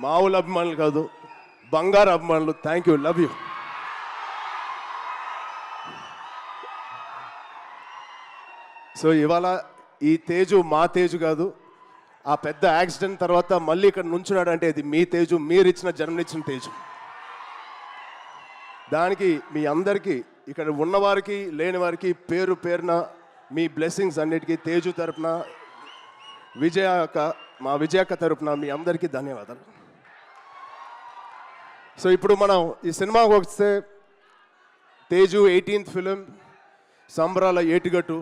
మామూలు అభిమానులు కాదు, బంగారు అభిమానులు. Thank you, love you. So ఇవాళ ఈ తేజు మా తేజు కాదు. ఆ పెద్ద యాక్సిడెంట్ తర్వాత మళ్ళీ ఇక్కడ నుంచున్నాడు అంటే ఇది మీ తేజు, మీరు ఇచ్చిన జన్మనిచ్చిన తేజు. దానికి మీ అందరికీ, ఇక్కడ ఉన్నవారికి లేని వారికి పేరు పేరున మీ బ్లెస్సింగ్స్ అన్నిటికీ తేజు తరపున, మా విజయక్క తరపున మీ అందరికీ ధన్యవాదాలు. సో ఇప్పుడు మనం ఈ సినిమాకి వస్తే తేజు 18th ఫిలిం, సంబరాల ఏటిగట్టు.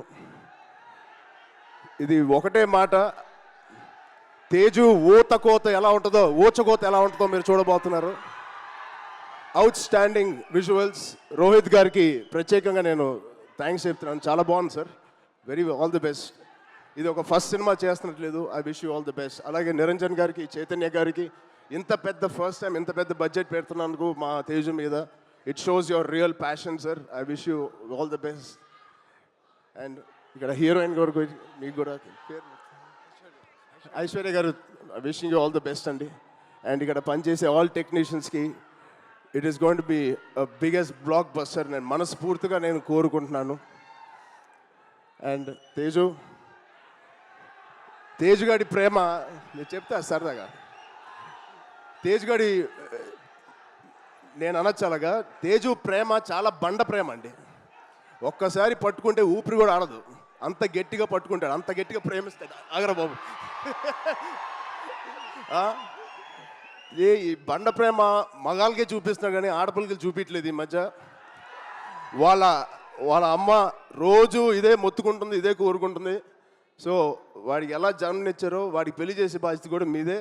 ఇది ఒకటే మాట, తేజు ఊచకోత ఎలా ఉంటుందో మీరు చూడబోతున్నారు. Out standing visuals. రోహిత్ గారికి ప్రత్యేకంగా నేను థ్యాంక్స్ చెప్తున్నాను. చాలా బాగుంది sir, very all the best. ఇది ఒక ఫస్ట్ సినిమా చేస్తున్నట్లేదు, I wish you all the best. అలాగే నిరంజన్ గారికి, చైతన్య గారికి ఇంత పెద్ద ఫస్ట్ టైం ఇంత పెద్ద బడ్జెట్ పెడుతున్నందుకు మా తేజు మీద, it shows your real passion sir. I wish you all the best. And ఇక్కడ హీరోయిన్ గారు మీకు కూడా ఐశ్వర్య గారు, wishing you all the best అండి. అండ్ ఇక్కడ పనిచేసే ఆల్ టెక్నీషియన్స్కి it is going to be biggest blockbuster నేను మనస్ఫూర్తిగా నేను కోరుకుంటున్నాను. అండ్ తేజు గారి ప్రేమ నేను చెప్తా సరదాగా. తేజు గారి నేను అనొచ్చు అలాగా, తేజు ప్రేమ చాలా బండ ప్రేమ అండి. ఒక్కసారి పట్టుకుంటే ఊపిరి కూడా ఆడదు, అంత గట్టిగా పట్టుకుంటాడు, అంత గట్టిగా ప్రేమిస్తాడు. ఆగరా బాబు. ఈ బండ ప్రేమ మగాళ్ళకే చూపిస్తున్నాడు కానీ ఆడపిల్లకి చూపించలేదు ఈ మధ్య. వాళ్ళ అమ్మ రోజు ఇదే మొత్తుకుంటుంది, ఇదే కోరుకుంటుంది. సో వాడికి ఎలా జన్మనిచ్చారో వాడికి పెళ్లి చేసే బాధ్యత కూడా మీదే.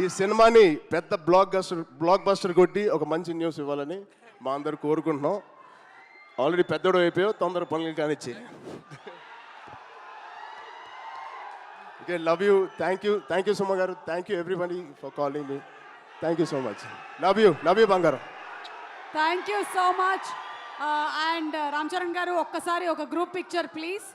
ఈ సినిమాని పెద్ద బ్లాక్ బస్టర్ కొట్టి ఒక మంచి న్యూస్ ఇవ్వాలని మా అందరు కోరుకుంటున్నాం. ఆల్రెడీ పెద్దోడు అయిపోయావు, తొందర పనులు కానిచ్చి. Okay, love you, thank you Suma గారు, thank you everybody for calling me. Thank you so much, love you బంగారం. Thank you so much. And Ram Charan గారు ఒక్కసారి ఒక గ్రూప్ పిక్చర్ ప్లీజ్.